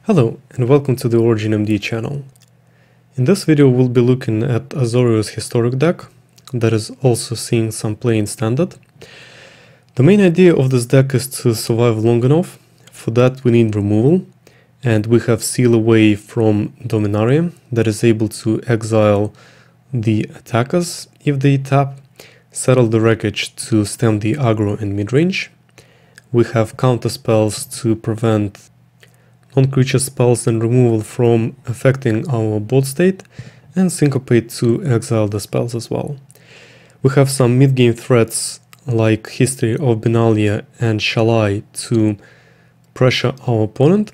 Hello and welcome to the OriginMD channel. In this video we'll be looking at Azorius Historic deck that is also seeing some play in Standard. The main idea of this deck is to survive long enough. For that we need removal, and we have Seal Away from Dominaria that is able to exile the attackers if they tap, Settle the Wreckage to stem the aggro and midrange. We have counter spells to prevent non-creature spells and removal from affecting our board state, and Syncopate to exile the spells as well. We have some mid-game threats like History of Benalia and Shalai to pressure our opponent,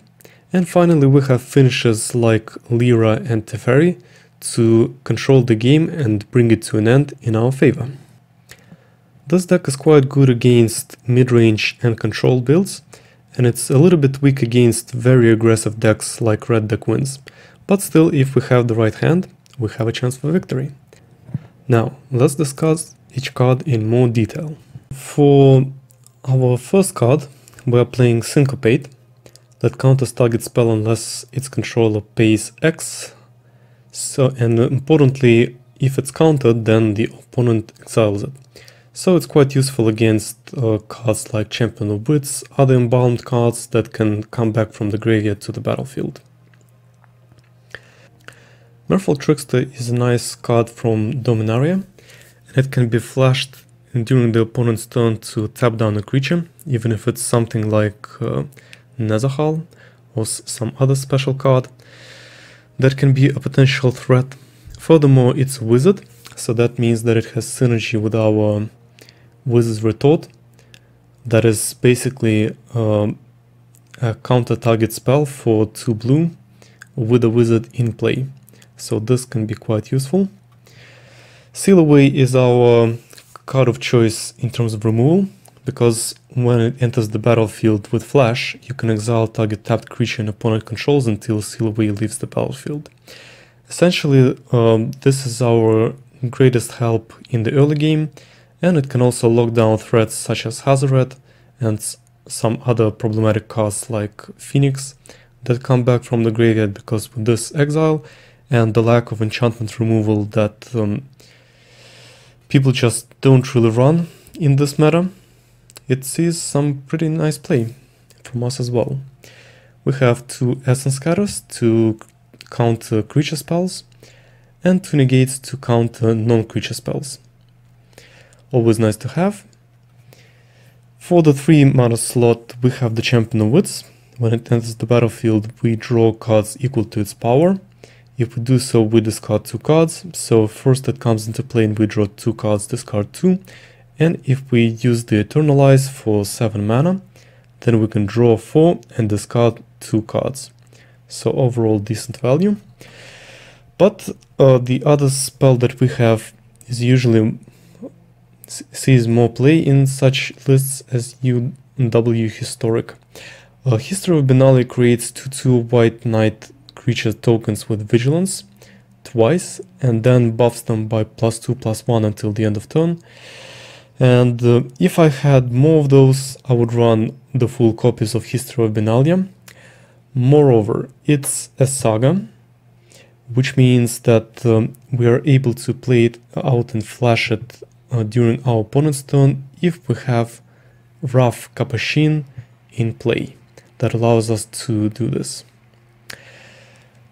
and finally we have finishes like Lyra and Teferi to control the game and bring it to an end in our favor. This deck is quite good against mid-range and control builds, and it's a little bit weak against very aggressive decks like red deck wins, but still, if we have the right hand, we have a chance for victory. Now, let's discuss each card in more detail. For our first card, we are playing Syncopate, that counters target spell unless its controller pays X, and importantly, if it's countered, then the opponent exiles it. So it's quite useful against cards like Champion of Wits, other embalmed cards that can come back from the graveyard to the battlefield. Merfolk Trickster is a nice card from Dominaria, and it can be flashed during the opponent's turn to tap down a creature, even if it's something like Nezahal or some other special card. That can be a potential threat. Furthermore, it's a wizard, so that means that it has synergy with our Wizard's Retort. That is basically a counter target spell for 2 blue with a wizard in play. So this can be quite useful. Seal Away is our card of choice in terms of removal, because when it enters the battlefield with flash, you can exile target tapped creature and opponent controls until Seal Away leaves the battlefield. Essentially, this is our greatest help in the early game, and it can also lock down threats such as Hazoret and some other problematic cards like Phoenix that come back from the graveyard, because with this exile and the lack of enchantment removal that people just don't really run in this meta, it sees some pretty nice play from us as well. We have 2 Essence Scatters to counter creature spells and 2 Negates to counter non-creature spells. Always nice to have. For the 3 mana slot, we have the Champion of Wits. When it enters the battlefield, we draw cards equal to its power. If we do so, we discard 2 cards. So first it comes into play and we draw 2 cards, discard 2. And if we use the Eternalize for 7 mana, then we can draw 4 and discard 2 cards. So overall decent value. But the other spell that we have is usually sees more play in such lists as UW Historic. History of Benalia creates 2/2 white knight creature tokens with vigilance twice, and then buffs them by +2/+1 until the end of turn. And if I had more of those, I would run the full copies of History of Benalia. Moreover, it's a saga, which means that we are able to play it out and flash it during our opponent's turn if we have Raff Capashen in play. That allows us to do this.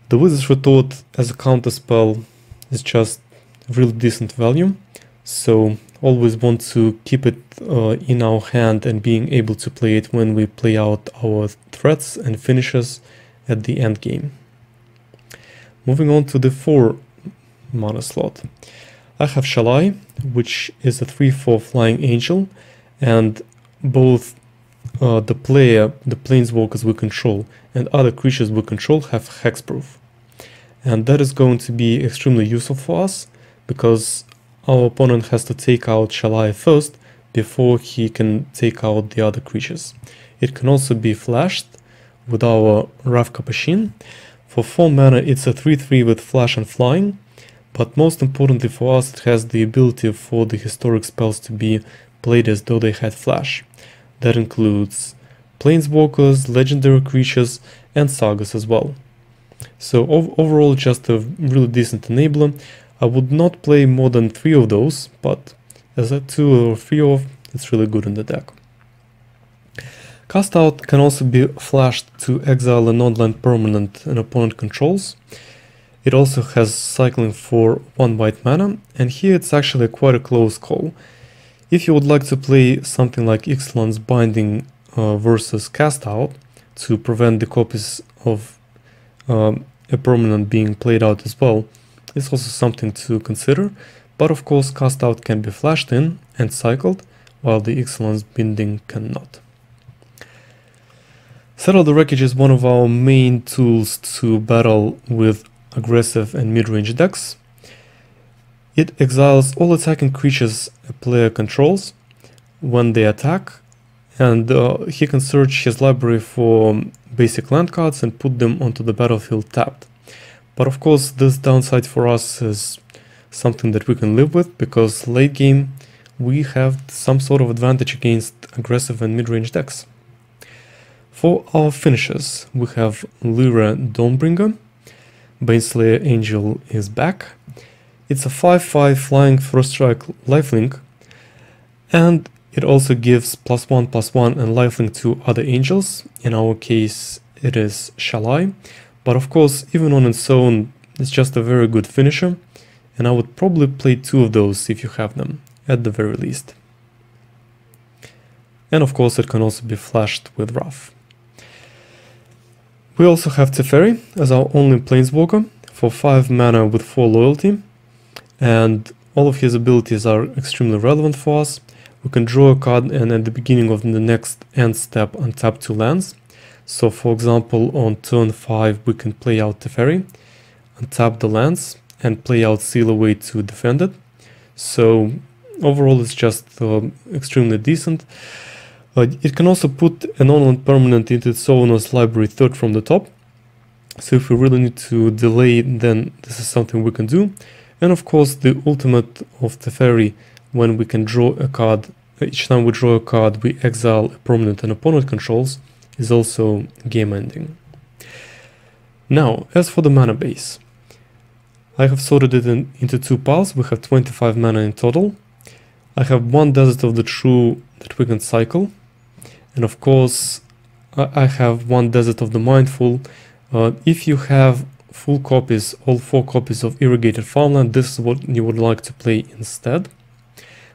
The Wizard's Retort as a counter spell is just really decent value, so always want to keep it in our hand and being able to play it when we play out our threats and finishes at the end game. Moving on to the 4 mana slot. I have Shalai, which is a 3/4 flying angel, and both the player, the planeswalkers we control, and other creatures we control have hexproof. And that is going to be extremely useful for us, because our opponent has to take out Shalai first before he can take out the other creatures. It can also be flashed with our Raff Capashen. For 4 mana, it's a 3/3 with flash and flying, but most importantly for us, it has the ability for the historic spells to be played as though they had flash. That includes planeswalkers, legendary creatures, and Sagas as well. So overall, just a really decent enabler. I would not play more than 3 of those, but as a 2 or 3 of, it's really good in the deck. Cast Out can also be flashed to exile a non-land permanent an opponent controls. It also has cycling for 1 white mana, and here it's actually quite a close call. If you would like to play something like Ixalan's Binding versus Cast Out to prevent the copies of a permanent being played out as well, it's also something to consider, but of course Cast Out can be flashed in and cycled, while the Ixalan's Binding cannot. Settle the Wreckage is one of our main tools to battle with aggressive and mid-range decks. It exiles all attacking creatures a player controls when they attack, and he can search his library for basic land cards and put them onto the battlefield tapped. But of course this downside for us is something that we can live with, because late game we have some sort of advantage against aggressive and mid-range decks. For our finishers, we have Lyra Dawnbringer. Baneslayer Angel is back. It's a 5/5 flying first strike lifelink, and it also gives +1/+1 and lifelink to other angels. In our case it is Shalai, but of course even on its own it's just a very good finisher, and I would probably play 2 of those if you have them, at the very least. And of course it can also be flashed with Raff. We also have Teferi as our only planeswalker for 5 mana with 4 loyalty, and all of his abilities are extremely relevant for us. We can draw a card and at the beginning of the next end step untap 2 lands. So for example on turn 5 we can play out Teferi, untap the lands and play out Seal Away to defend it. So overall it's just extremely decent. It can also put a non-land permanent into its owner's library 3rd from the top. So if we really need to delay, then this is something we can do. And of course the ultimate of Teferi, when we can draw a card, each time we draw a card we exile a permanent an opponent controls, is also game ending. Now, as for the mana base, I have sorted it into 2 piles. We have 25 mana in total. I have 1 Desert of the True that we can cycle. And of course, I have 1 Desert of the Mindful. If you have full copies, all 4 copies of Irrigated Farmland, this is what you would like to play instead.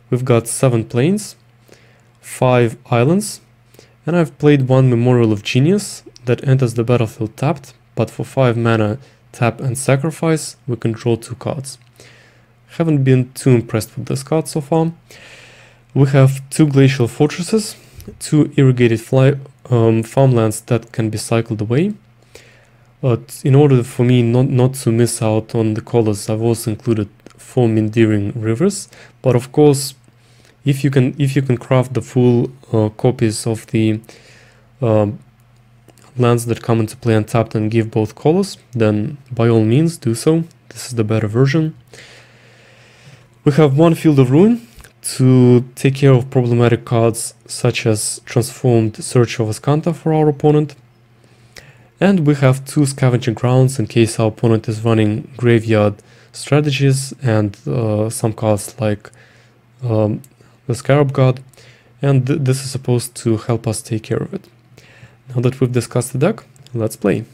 We've got 7 plains, 5 islands, and I've played 1 Memorial of Genius that enters the battlefield tapped, but for 5 mana, tap and sacrifice, we can draw 2 cards. Haven't been too impressed with this card so far. We have 2 Glacial Fortresses, 2 Irrigated Farmlands that can be cycled away. But in order for me not to miss out on the colors, I've also included 4 Meandering Rivers. But of course, if you can craft the full copies of the lands that come into play untapped and give both colors, then by all means do so. This is the better version. We have 1 Field of Ruin to take care of problematic cards such as Transformed Search of Ascanta for our opponent. And we have 2 Scavenger Grounds in case our opponent is running graveyard strategies and some cards like the Scarab God, and this is supposed to help us take care of it. Now that we've discussed the deck, let's play.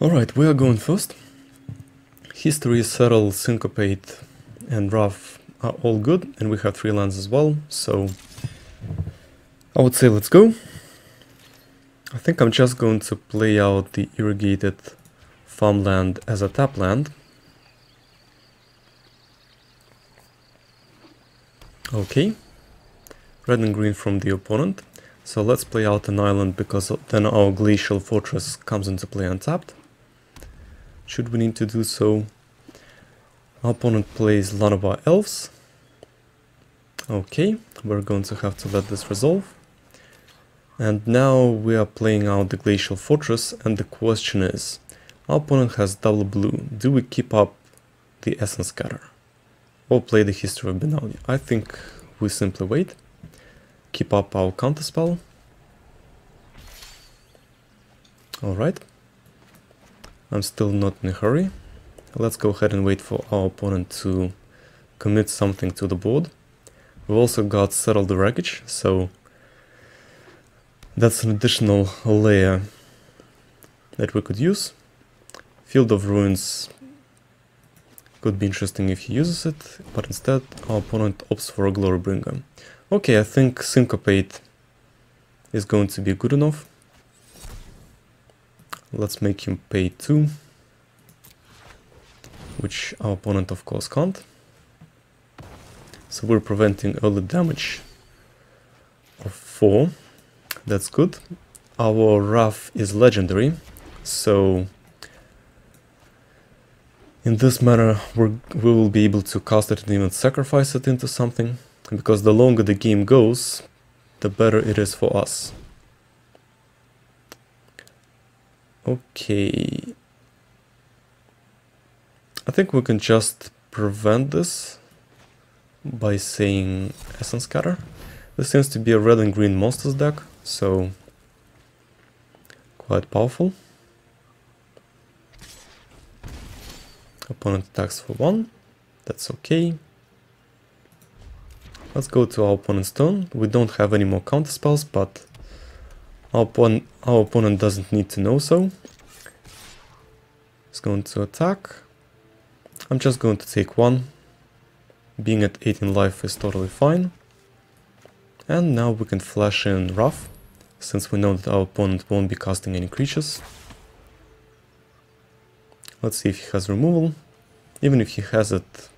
Alright, we are going first. History, Settle, Syncopate and Raff are all good, and we have 3 lands as well, so I would say let's go. I think I'm just going to play out the Irrigated Farmland as a tap land. Okay, red and green from the opponent. So let's play out an island, because then our Glacial Fortress comes into play untapped. Should we need to do so. Our opponent plays Llanowar Elves. Okay, we're going to have to let this resolve. And now we are playing out the Glacial Fortress, and the question is, our opponent has double blue. Do we keep up the Essence Scatter or play the History of Benalia? I think we simply wait, keep up our counterspell, Alright. I'm still not in a hurry. Let's go ahead and wait for our opponent to commit something to the board. We've also got Settle the Wreckage, so that's an additional layer that we could use. Field of Ruins could be interesting if he uses it, but instead our opponent opts for a Glorybringer. Okay, I think Syncopate is going to be good enough. Let's make him pay 2, which our opponent of course can't. So we're preventing early damage of 4. That's good. Our Raff is legendary, so in this manner we will be able to cast it and even sacrifice it into something, because the longer the game goes, the better it is for us. Okay, I think we can just prevent this by saying Essence Scatter. This seems to be a red and green monsters deck, so quite powerful. Opponent attacks for 1, that's okay. Let's go to our opponent's turn. We don't have any more counter spells, but our opponent doesn't need to know so. He's going to attack. I'm just going to take 1. Being at 18 life is totally fine. And now we can flash in Raff, since we know that our opponent won't be casting any creatures. Let's see if he has removal. Even if he has it,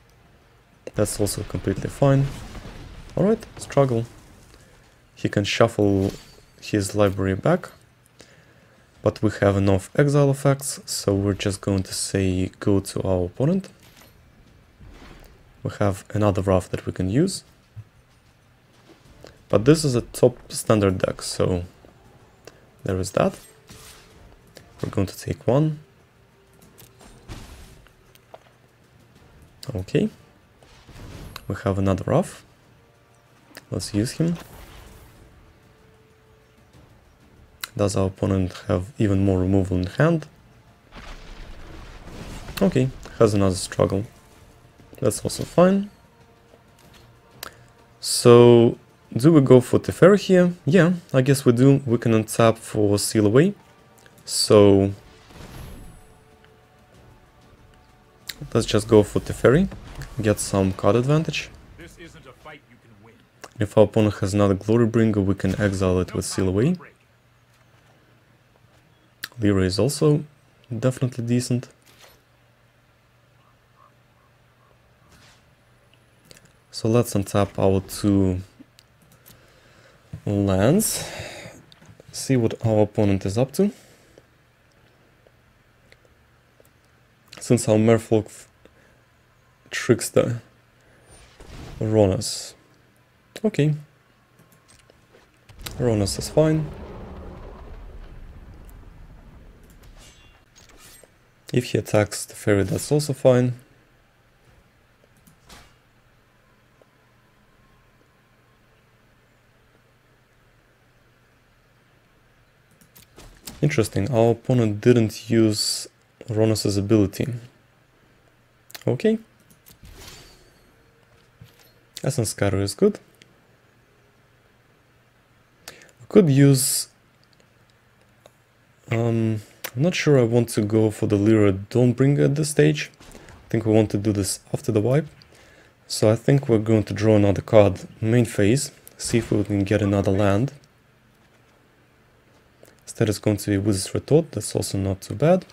that's also completely fine. Alright, struggle. He can shuffle his library back, but we have enough exile effects, so we're just going to say go to our opponent. We have another Raff that we can use, but this is a top standard deck, so there is that. We're going to take 1. Okay, we have another Raff. Let's use him. Does our opponent have even more removal in hand? Okay, has another struggle. That's also fine. So, do we go for Teferi here? Yeah, I guess we do. We can untap for Seal Away. So, let's just go for Teferi, get some card advantage. This isn't a fight you can win. If our opponent has another Glorybringer, we can exile it with Seal Away. Lyra is also definitely decent. So let's untap our 2 lands, see what our opponent is up to. Since our Merfolk Trickster Ronas. Okay. Ronas is fine. If he attacks the Teferi, that's also fine. Interesting, our opponent didn't use Ronas's ability. Okay. Essence Scatter is good. We could use... I'm not sure I want to go for the Lyra Dawnbringer at this stage. I think we want to do this after the wipe. So I think we're going to draw another card main phase, see if we can get another land. Instead it's going to be Wizard's Retort, that's also not too bad.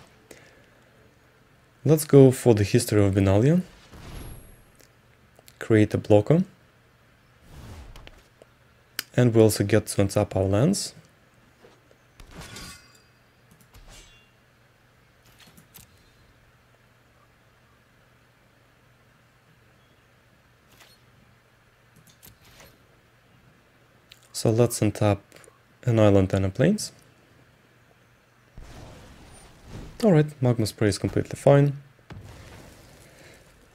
Let's go for the History of Benalia. Create a blocker. And we also get to untap our lands. So let's untap an island and a plains. Alright, Magma Spray is completely fine.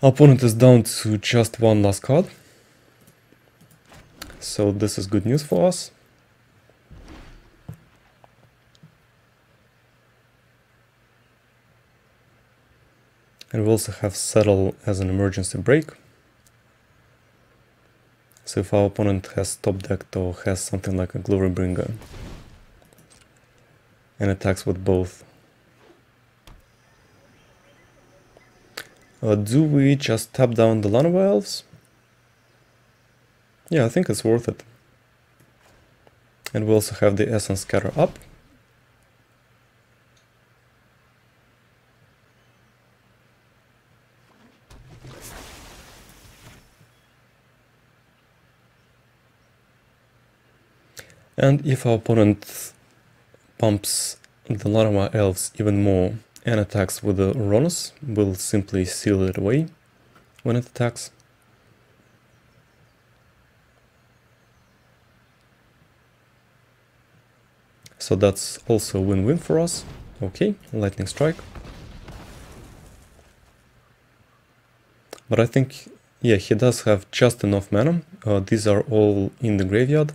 Our opponent is down to just 1 last card. So this is good news for us. And we also have Settle as an emergency break. So if our opponent has top decked or has something like a Glorybringer and attacks with both, do we just tap down the Llanowar Elves? Yeah, I think it's worth it. And we also have the Essence Scatter up. And if our opponent pumps the Llanowar Elves even more and attacks with the Uranus, we'll simply seal it away when it attacks. So that's also a win-win for us. Okay, Lightning Strike. But I think, yeah, he does have just enough mana. These are all in the graveyard.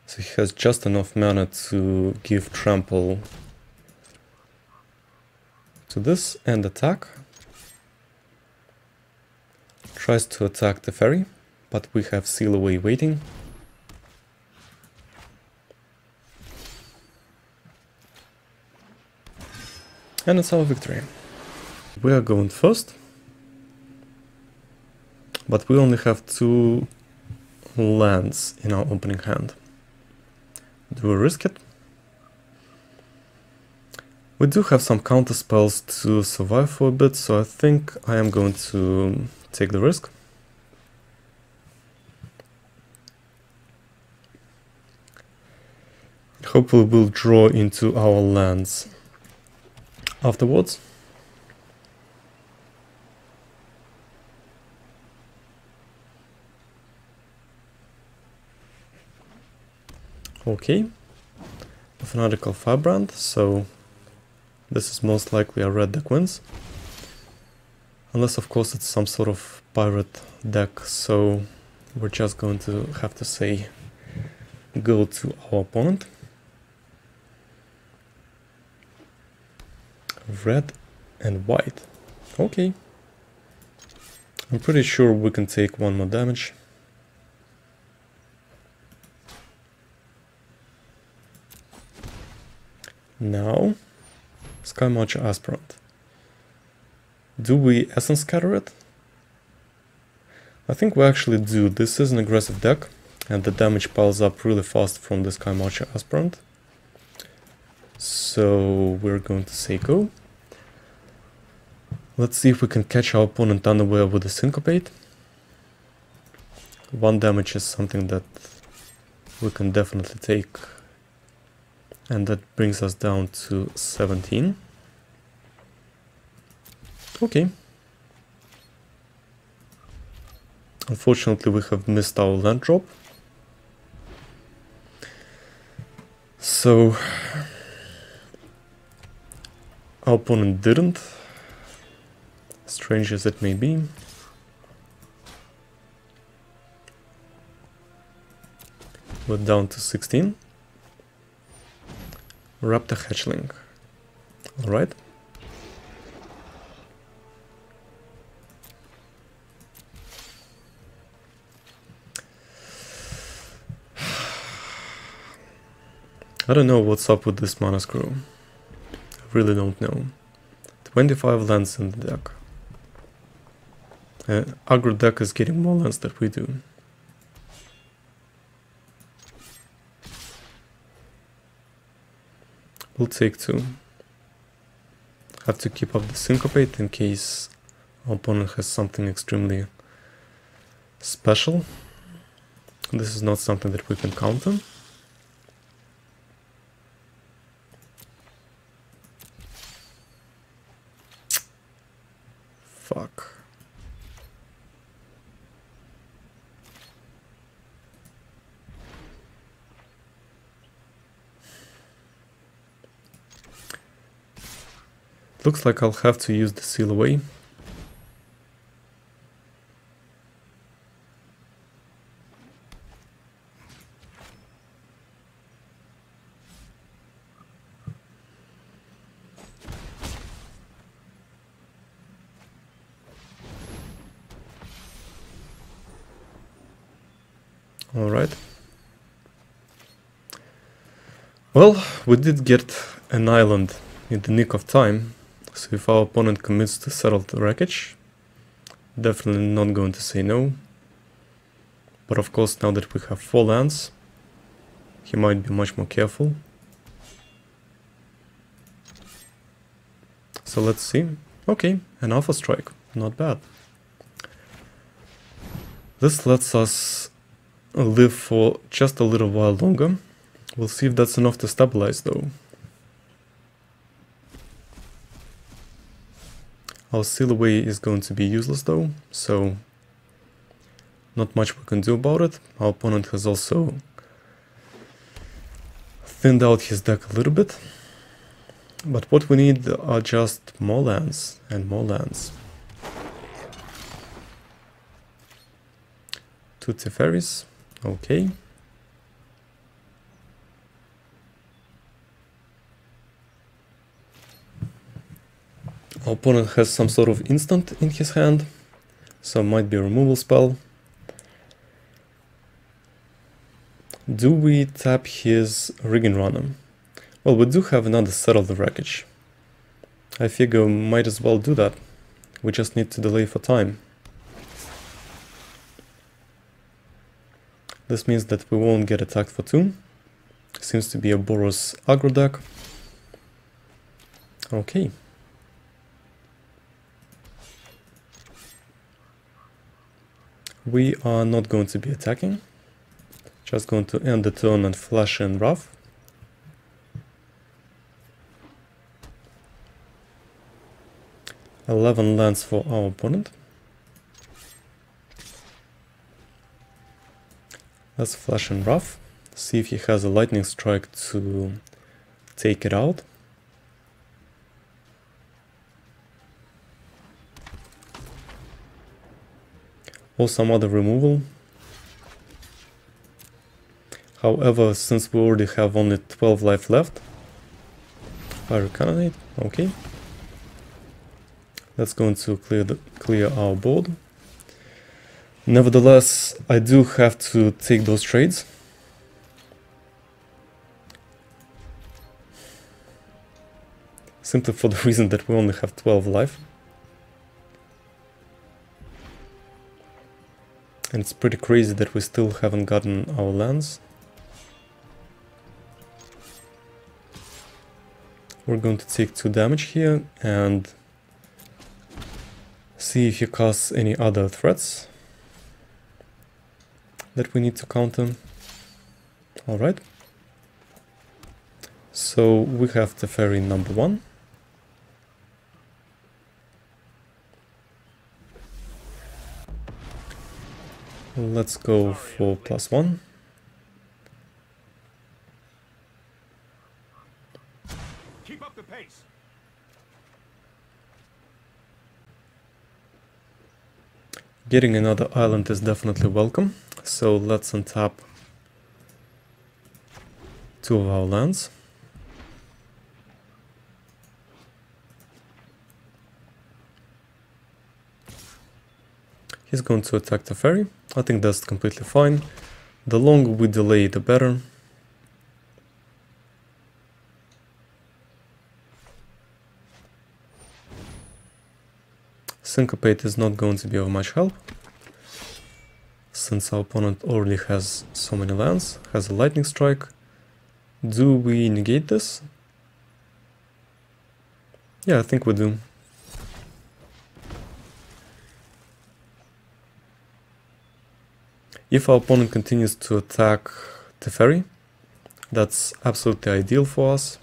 So he has just enough mana to give trample to this and attack. Tries to attack the Teferi, but we have Seal Away waiting. And it's our victory. We are going first, but we only have 2 lands in our opening hand. Do we risk it? We do have some counter spells to survive for a bit, so I think I am going to take the risk. Hopefully we'll draw into our lands afterwards. Okay, a Fanatical Firebrand, so this is most likely a red deck wins. Unless of course it's some sort of pirate deck, so we're just going to have to say go to our opponent. Red and white. Okay. I'm pretty sure we can take 1 more damage. Now, Sky Marcher Aspirant. Do we Essence Scatter it? I think we actually do. This is an aggressive deck, and the damage piles up really fast from the Sky Marcher Aspirant. So we're going to say go. Let's see if we can catch our opponent unaware with a Syncopate. 1 damage is something that we can definitely take. And that brings us down to 17. Okay. Unfortunately, we have missed our land drop. So our opponent didn't. Strange as it may be. We're down to 16. Raptor Hatchling. Alright. I don't know what's up with this mana screw. I really don't know. 25 lands in the deck. Aggro deck is getting more lands than we do. We'll take 2. Have to keep up the Syncopate in case our opponent has something extremely special. This is not something that we can counter. Fuck. Looks like I'll have to use the Seal Away. Alright. Well, we did get an island in the nick of time, so if our opponent commits to Settle the Wreckage, definitely not going to say no. But of course, now that we have 4 lands, he might be much more careful. So let's see. Okay, an Alpha Strike, not bad. This lets us live for just a little while longer. We'll see if that's enough to stabilize though. Our Seal Away is going to be useless though, so not much we can do about it. Our opponent has also thinned out his deck a little bit. But what we need are just more lands and more lands. 2 Teferis, okay. Our opponent has some sort of instant in his hand, so might be a removal spell. Do we tap his Rigging Runner? Well, we do have another Settle the Wreckage. I figure we might as well do that. We just need to delay for time. This means that we won't get attacked for 2. Seems to be a Boros aggro deck. Okay. We are not going to be attacking. Just going to end the turn and flash in Raff. $11 lands for our opponent. Let's flash in Raff, see if he has a lightning strike to take it out. Or some other removal. However, since we already have only 12 life left, Fire Cannonade, okay. Let's go into clear our board. Nevertheless, I do have to take those trades. Simply for the reason that we only have 12 life. And it's pretty crazy that we still haven't gotten our lands. We're going to take 2 damage here and see if he casts any other threats that we need to counter. Alright. So we have Teferi number 1. Let's go for +1. Keep up the pace. Getting another island is definitely welcome, so let's untap 2 of our lands. He's going to attack Teferi. I think that's completely fine. The longer we delay, the better. Syncopate is not going to be of much help, since our opponent already has so many lands, has a lightning strike. Do we negate this? Yeah, I think we do. If our opponent continues to attack Teferi, that's absolutely ideal for us.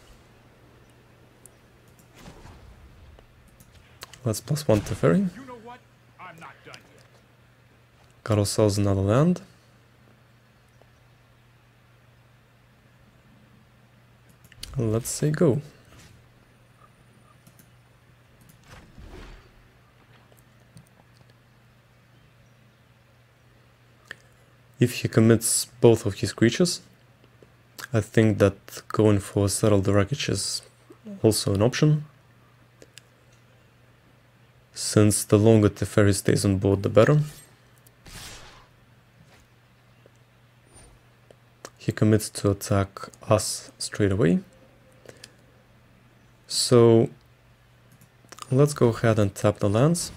Let's +1 Teferi. You know what? I'm not done yet. Got ourselves another land. Let's say go. If he commits both of his creatures, I think that going for Settle the Wreckage is also an option. Since the longer Teferi stays on board, the better. he commits to attack us straight away. So let's go ahead and tap the lands.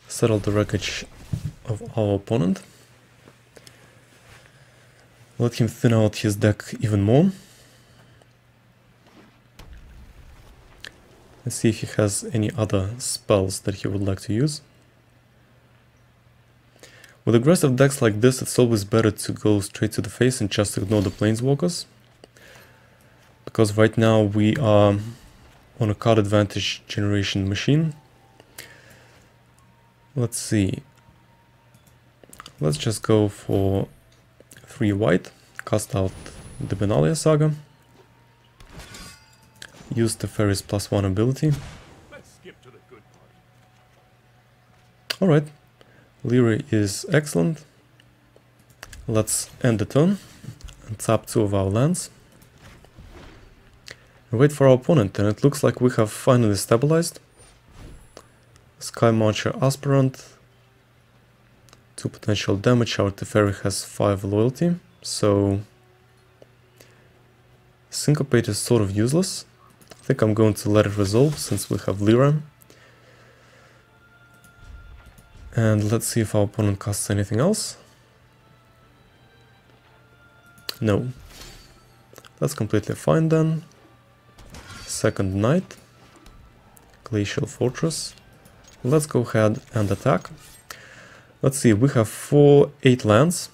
Settle the Wreckage of our opponent. Let him thin out his deck even more. Let's see if he has any other spells that he would like to use. With aggressive decks like this, it's always better to go straight to the face and just ignore the planeswalkers. Because right now we are on a card advantage generation machine. Let's see. Let's just go for 3 white, cast out the Benalia Saga, use Teferi's +1 ability. Let's skip to the good part. Alright, Lyra is excellent. Let's end the turn and tap 2 of our lands. And wait for our opponent, and it looks like we have finally stabilized. Sky Marcher Aspirant, 2 potential damage. Our Teferi has 5 loyalty, so Syncopate is sort of useless. I think I'm going to let it resolve since we have Lyra. And let's see if our opponent casts anything else. No. That's completely fine then. Second Knight. Glacial Fortress. Let's go ahead and attack. Let's see, we have 8 lands.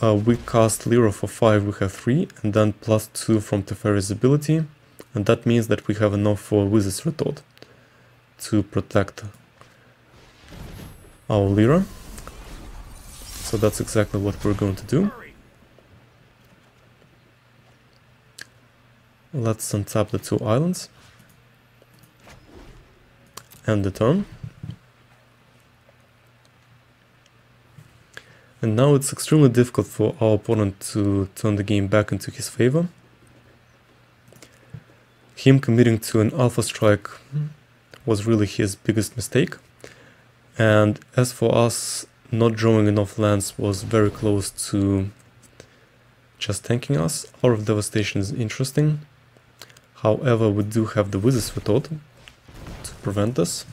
We cast Lyra for 5, we have 3, and then +2 from Teferi's ability. And that means that we have enough for Wizard's Retort to protect our Lyra. So that's exactly what we're going to do. Let's untap the 2 islands. End the turn. And now it's extremely difficult for our opponent to turn the game back into his favor. Him committing to an Alpha Strike was really his biggest mistake. And as for us, not drawing enough lands was very close to just tanking us. Hour of Devastation is interesting. However, we do have the Wizard's Retort to prevent this.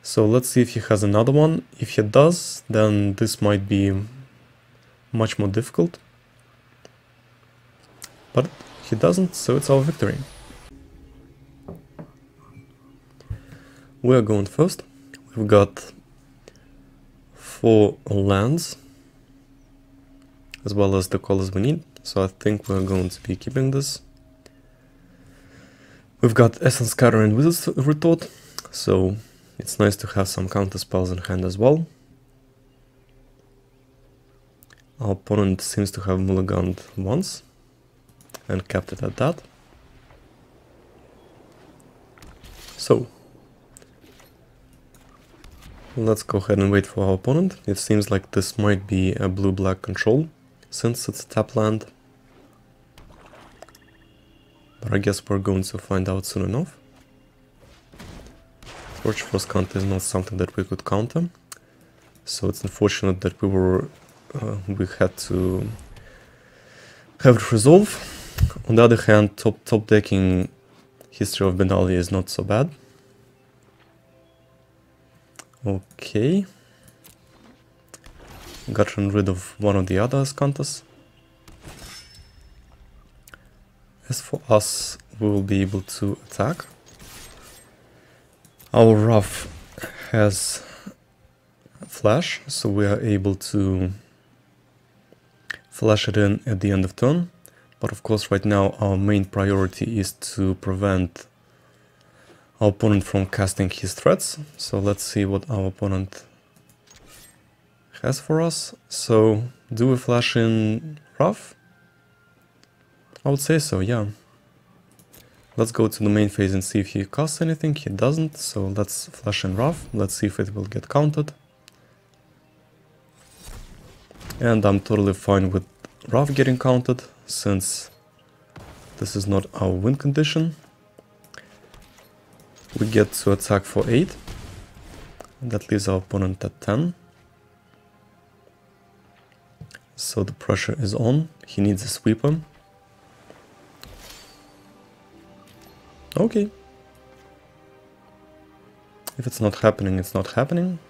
So let's see if he has another one. If he does, then this might be much more difficult. But he doesn't, so it's our victory. We are going first. We've got 4 lands, as well as the colors we need. So I think we're going to be keeping this. We've got Essence Scatter and Wizard's Retort, so it's nice to have some counter spells in hand as well. Our opponent seems to have mulliganed once and kept it at that. So let's go ahead and wait for our opponent. It seems like this might be a blue-black control since it's a tap land. But I guess we're going to find out soon enough. Torch Force counter is not something that we could counter, so it's unfortunate that we had to have it resolve. On the other hand, top decking History of Benalia is not so bad. Okay, gotten rid of one of the other counters. As for us, we will be able to attack. Our Raff has flash, so we are able to flash it in at the end of turn. But of course right now our main priority is to prevent our opponent from casting his threats. So let's see what our opponent has for us. So do we flash in Raff? I would say so, yeah. Let's go to the main phase and see if he casts anything. He doesn't, so let's flash in Raff. Let's see if it will get counted. And I'm totally fine with Raff getting counted, since this is not our win condition. We get to attack for 8. That leaves our opponent at 10. So the pressure is on. He needs a sweeper. Okay. If it's not happening, it's not happening.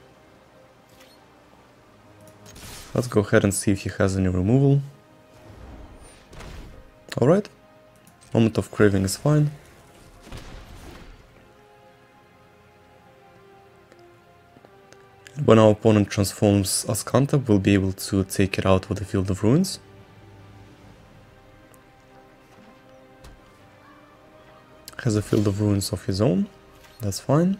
Let's go ahead and see if he has any removal. Alright. Moment of Craving is fine. When our opponent transforms Azcanta, we'll be able to take it out with the Field of Ruins. Has a Field of Ruins of his own, that's fine.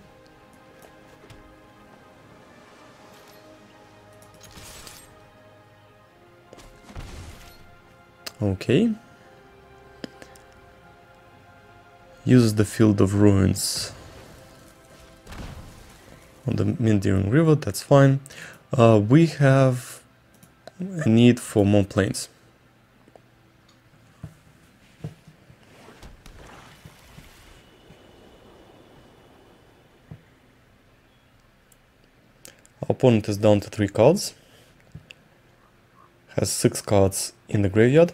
Okay. Uses the Field of Ruins on the Meandering River, that's fine. We have a need for more planes. Our opponent is down to 3 cards. Has 6 cards in the graveyard.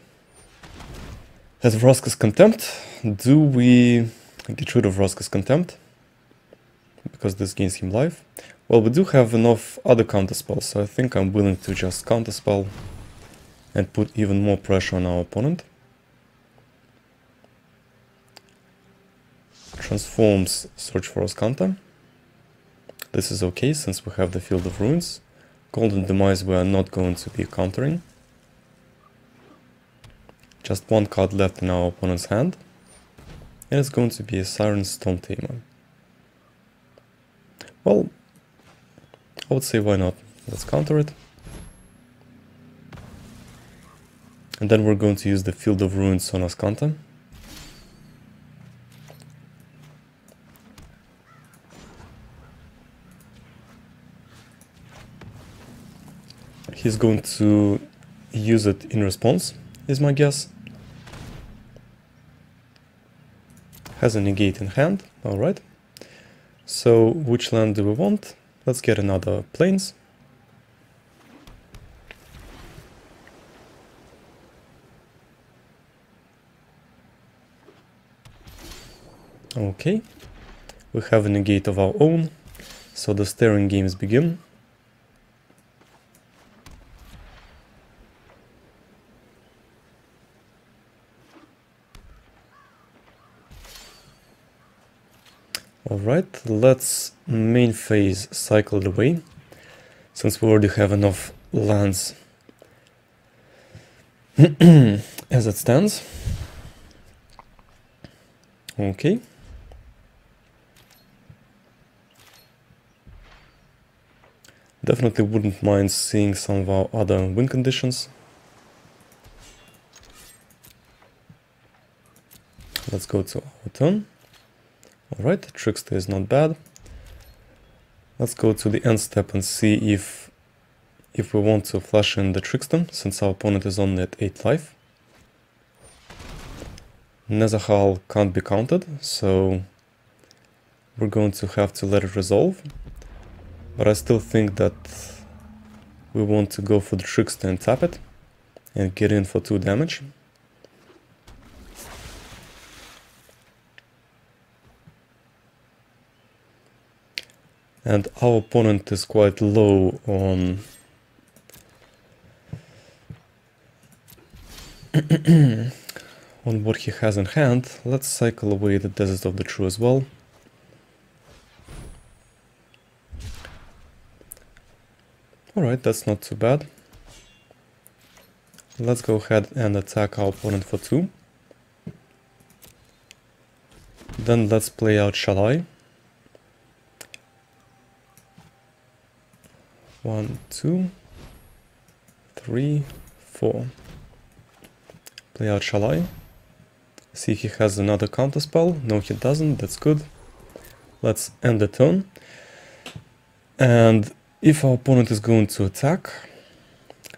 Has Vraska's Contempt. Do we get rid of Vraska's Contempt? Because this gains him life. Well, we do have enough other counterspells, so I think I'm willing to just counterspell and put even more pressure on our opponent. Transforms Search for Azcanta. This is okay since we have the Field of Ruins. Golden Demise we are not going to be countering. Just 1 card left in our opponent's hand. And it's going to be a Siren Storm Tamer. Well, I would say why not. Let's counter it. And then we're going to use the Field of Ruins on Azcanta. He's going to use it in response, is my guess. Has a Negate in hand, alright. So, which land do we want? Let's get another Plains. Okay. We have a Negate of our own, so the staring games begin. Alright, let's main phase cycle it away, since we already have enough lands as it stands. Okay. Definitely wouldn't mind seeing some of our other win conditions. Let's go to our turn. Alright, Trickster is not bad. Let's go to the end step and see if we want to flash in the Trickster, since our opponent is only at 8 life. Nezahal can't be counted, so we're going to have to let it resolve. But I still think that we want to go for the Trickster and tap it, and get in for 2 damage. And our opponent is quite low on on what he has in hand. Let's cycle away the Desert of the True as well. Alright, that's not too bad. Let's go ahead and attack our opponent for 2. Then let's play out Shalai. 1, 2, 3, 4. Play out Shalai. See if he has another counterspell. No, he doesn't. That's good. Let's end the turn. And if our opponent is going to attack,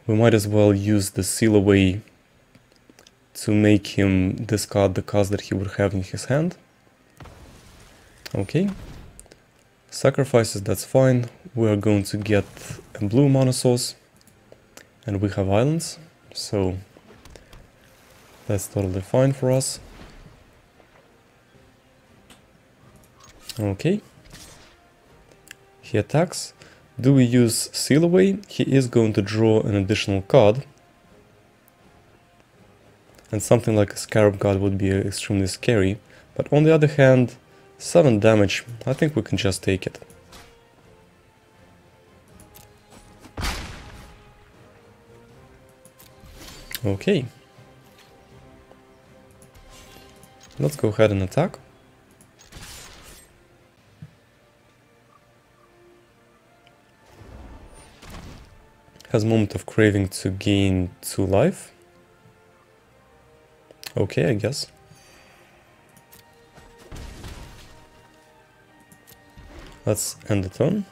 we might as well use the Seal Away to make him discard the cards that he would have in his hand. Okay, Sacrifices, that's fine. We are going to get a blue mana source, and we have islands, so that's totally fine for us. Okay. He attacks. Do we use Seal Away? He is going to draw an additional card. And something like a Scarab God would be extremely scary. But on the other hand, 7 damage, I think we can just take it. Okay. Let's go ahead and attack. Has Moment of Craving to gain 2 life. Okay, I guess. Let's end the turn.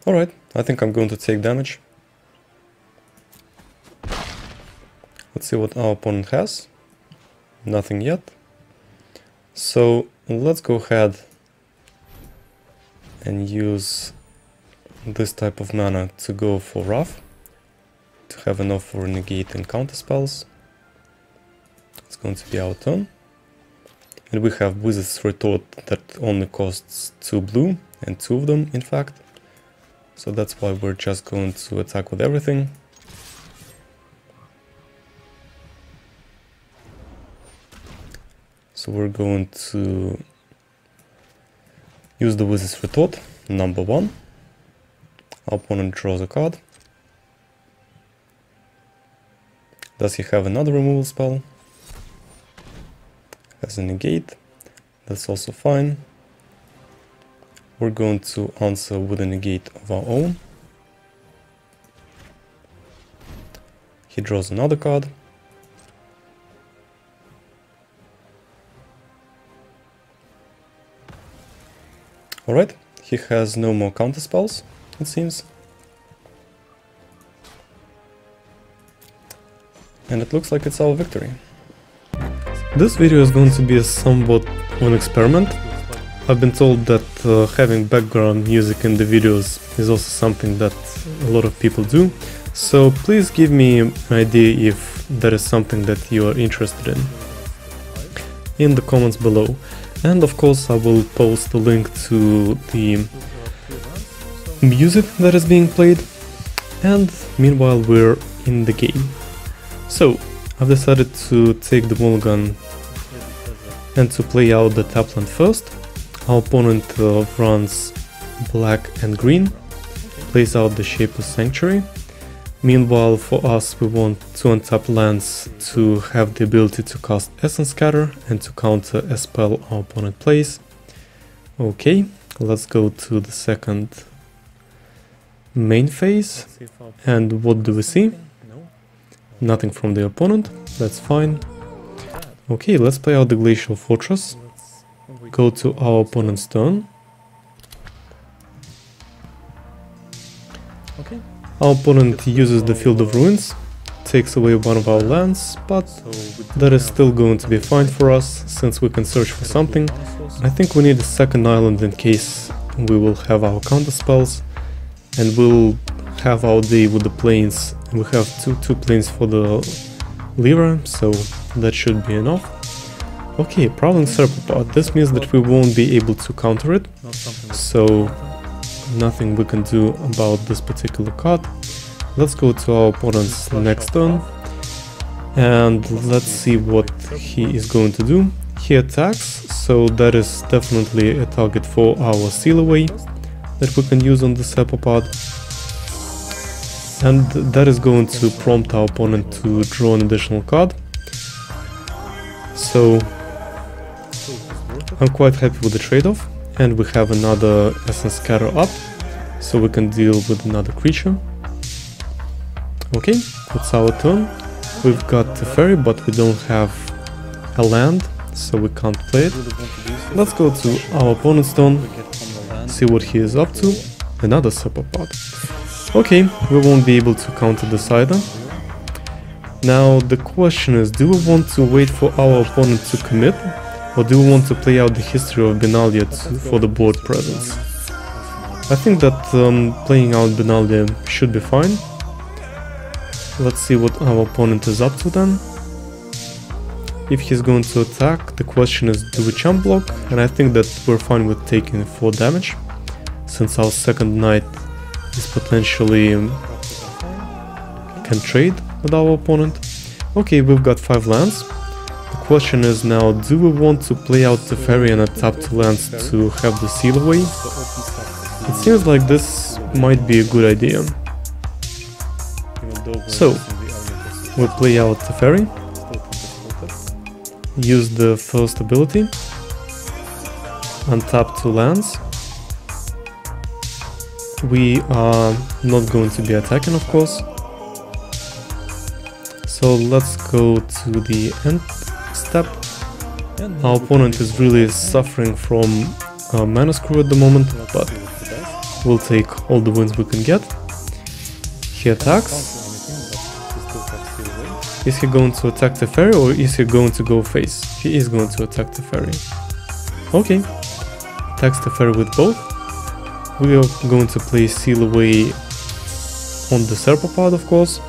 Alright, I think I'm going to take damage. Let's see what our opponent has. Nothing yet. So let's go ahead and use this type of mana to go for Raff, to have enough for Negate and counter spells. It's going to be our turn. And we have Wizard's Retort that only costs 2 blue, and 2 of them in fact. So that's why we're just going to attack with everything. So we're going to use the Wizard's Retort, number 1. Our opponent draws a card. Does he have another removal spell? Has a Negate. That's also fine. We're going to answer with a Negate of our own. He draws another card. Alright, he has no more counter spells, it seems. And it looks like it's our victory. This video is going to be somewhat of an experiment. I've been told that having background music in the videos is also something that a lot of people do. So please give me an idea if that is something that you are interested in the comments below. And of course I will post a link to the music that is being played. And meanwhile we're in the game. So I've decided to take the mulligan and to play out the tap land first. Our opponent runs black and green, plays out the Shapeless Sanctuary. Meanwhile, for us, we want 2 untap lands to have the ability to cast Essence Scatter and to counter a spell our opponent plays. Okay, let's go to the second main phase. And what do we see? Nothing from the opponent, that's fine. Okay, let's play out the Glacial Fortress. Go to our opponent's turn. Our opponent uses the Field of Ruins, takes away one of our lands, but that is still going to be fine for us, since we can search for something. I think we need a second island in case we will have our counter spells, and we'll have our day with the plains. We have two plains for the Lyra, so that should be enough. Okay, Prowling Serpapod. This means that we won't be able to counter it, so nothing we can do about this particular card. Let's go to our opponent's next turn and let's see what he is going to do. He attacks, so that is definitely a target for our Seal Away that we can use on the Serpapod. And that is going to prompt our opponent to draw an additional card. So I'm quite happy with the trade-off. And we have another Essence Scatter up, so we can deal with another creature. Okay, it's our turn. We've got Teferi, but we don't have a land, so we can't play it. Let's go to our opponent's turn, see what he is up to. Another Serpapod. Okay, we won't be able to counter this either. Now the question is, do we want to wait for our opponent to commit, or do we want to play out the History of Benalia for the board presence? I think that playing out Benalia should be fine. Let's see what our opponent is up to then. If he's going to attack, the question is, do we champ block? And I think that we're fine with taking 4 damage, since our second knight is potentially can trade with our opponent. Okay, we've got 5 lands. The question is now, do we want to play out Teferi and tap 2 lands to have the seal away? It seems like this might be a good idea. So, we'll play out Teferi, use the first ability, untap 2 lands. We are not going to be attacking, of course. So let's go to the end step. Our opponent is really suffering from mana screw at the moment, but we'll take all the wins we can get. He attacks. Is he going to attack Teferi, or is he going to go face? He is going to attack Teferi. Okay. Attacks Teferi with both. We are going to play seal away on the Serpopod, of course.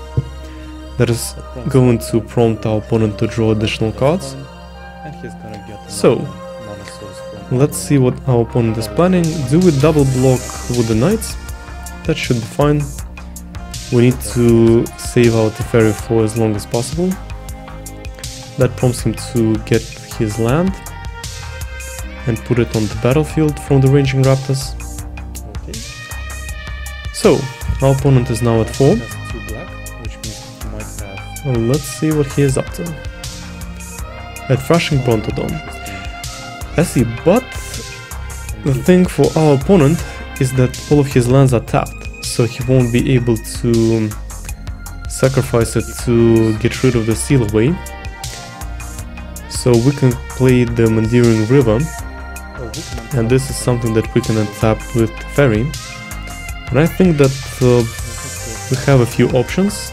That is going to prompt our opponent to draw additional cards. So, let's see what our opponent is planning. Do we double block with the knights? That should be fine. We need to save our Teferi for as long as possible. That prompts him to get his land and put it on the battlefield from the Raging Raptors. So, our opponent is now at 4. Let's see what he is up to. At Thrashing Brontodon. I see, but the thing for our opponent is that all of his lands are tapped, so he won't be able to sacrifice it to get rid of the seal away. So we can play the Meandering River, and this is something that we can untap with Teferi. And I think that we have a few options.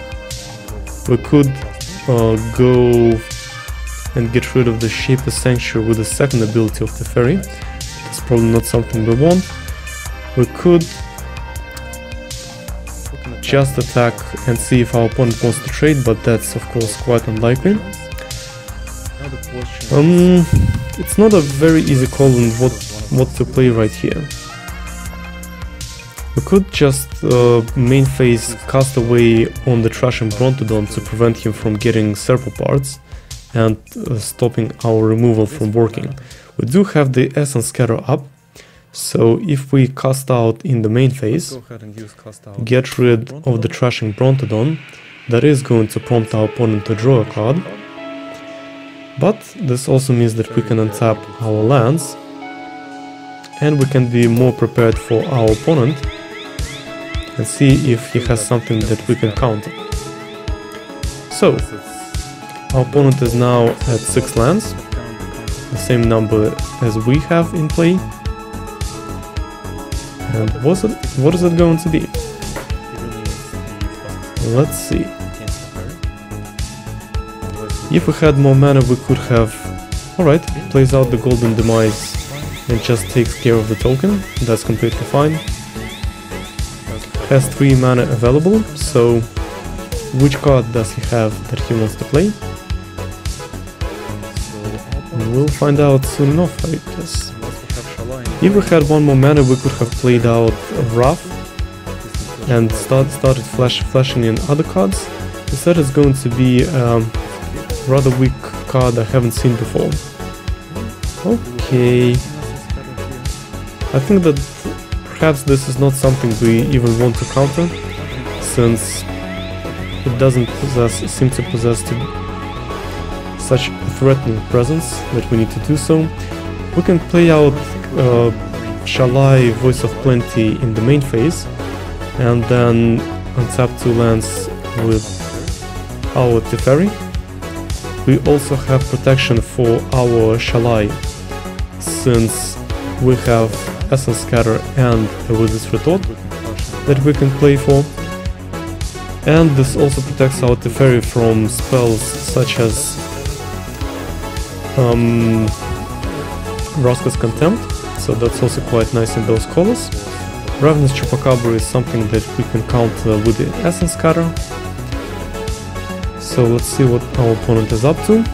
We could go and get rid of the Shaper Sanctuary with the second ability of Teferi. That's probably not something we want. We could just attack and see if our opponent wants to trade, but that's of course quite unlikely. It's not a very easy call on what to play right here. We could just main phase cast away on the Thrashing Brontodon to prevent him from getting Serpoparts and stopping our removal from working. We do have the Essence Scatter up, so if we cast out in the main phase, get rid of the Thrashing Brontodon, that is going to prompt our opponent to draw a card. But this also means that we can untap our lands, and we can be more prepared for our opponent and see if he has something that we can counter. So, our opponent is now at 6 lands, the same number as we have in play. And what is it going to be? Let's see. If we had more mana, we could have... Alright, plays out the Golden Demise and just takes care of the token. That's completely fine. Has 3 mana available, so which card does he have that he wants to play? We'll find out soon enough, I guess. If we had 1 more mana, we could have played out Raff and started flashing in other cards. Instead, it's going to be a rather weak card I haven't seen before. Okay. I think that perhaps this is not something we even want to counter, since it doesn't seem to possess such a threatening presence that we need to do so. We can play out Shalai, Voice of Plenty in the main phase, and then untap 2 lands with our Teferi. We also have protection for our Shalai, since we have Essence Scatter and a Wizard's Retort that we can play for. And this also protects our Teferi from spells such as Vraska's Contempt, so that's also quite nice in those colors. Ravenous Chupacabra is something that we can counter with the Essence Scatter. So let's see what our opponent is up to.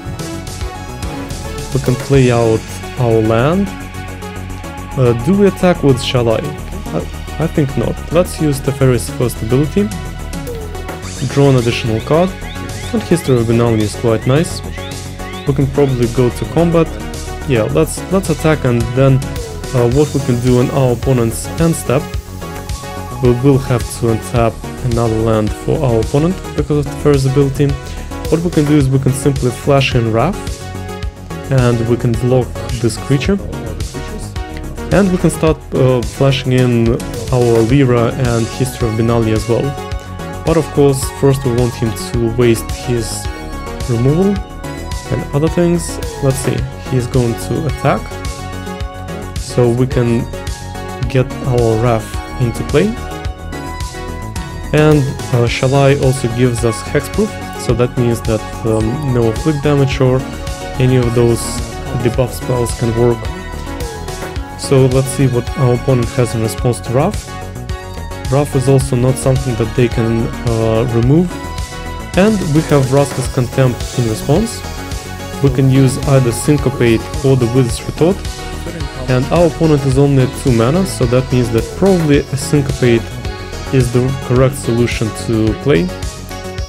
We can play out our land. Do we attack with Shalai? I think not. Let's use Teferi's first ability. Draw an additional card. And History of Benalia is quite nice. We can probably go to combat. Yeah, let's attack, and then what we can do on our opponent's end step, we will have to untap another land for our opponent because of Teferi's ability. What we can do is we can simply flash in Raff, and we can block this creature. And we can start flashing in our Lyra and History of Benalia as well. But of course, first we want him to waste his removal and other things. Let's see, he's going to attack. So we can get our Raff into play. And Shalai also gives us hexproof, so that means that no afflict damage or any of those debuff spells can work. So let's see what our opponent has in response to Raff. Raff is also not something that they can remove. And we have Vraska's Contempt in response. We can use either Syncopate or the With's Retort. And our opponent is only at 2 mana, so that means that probably a Syncopate is the correct solution to play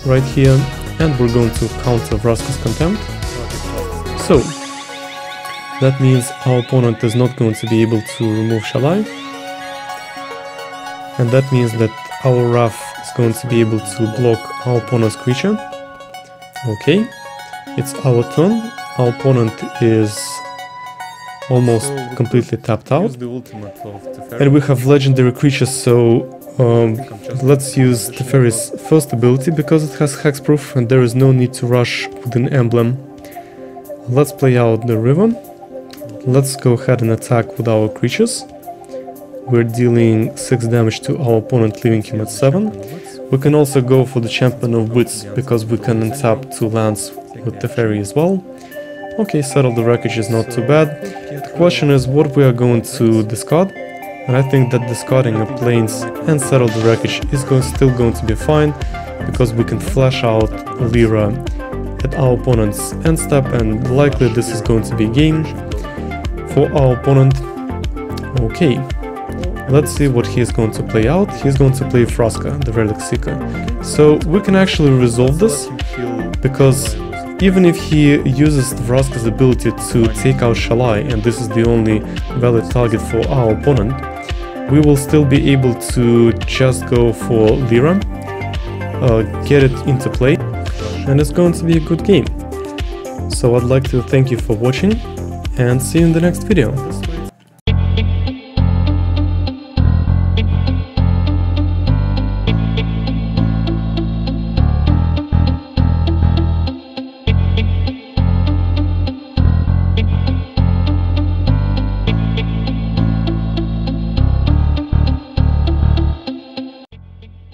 right here. And we're going to counter Vraska's Contempt. So that means our opponent is not going to be able to remove Shalai. And that means that our Raff is going to be able to block our opponent's creature. Okay, it's our turn. Our opponent is almost completely tapped out. And we have legendary creatures, so let's use Teferi's first ability because it has hexproof and there is no need to rush with an emblem. Let's play out the river. Let's go ahead and attack with our creatures. We're dealing 6 damage to our opponent, leaving him at 7. We can also go for the Champion of Wits because we can untap 2 lands with Teferi as well. Okay, Settle the Wreckage is not too bad. The question is what we are going to discard. And I think that discarding a Plains and Settle the Wreckage is still going to be fine, because we can flash out Lyra at our opponent's end step, and likely this is going to be game for our opponent. Okay, let's see what he is going to play out. He's going to play Vraska, the Relic Seeker. So we can actually resolve this, because even if he uses Vraska's ability to take out Shalai, and this is the only valid target for our opponent, we will still be able to just go for Lyra, get it into play, and it's going to be a good game. So I'd like to thank you for watching, and see you in the next video.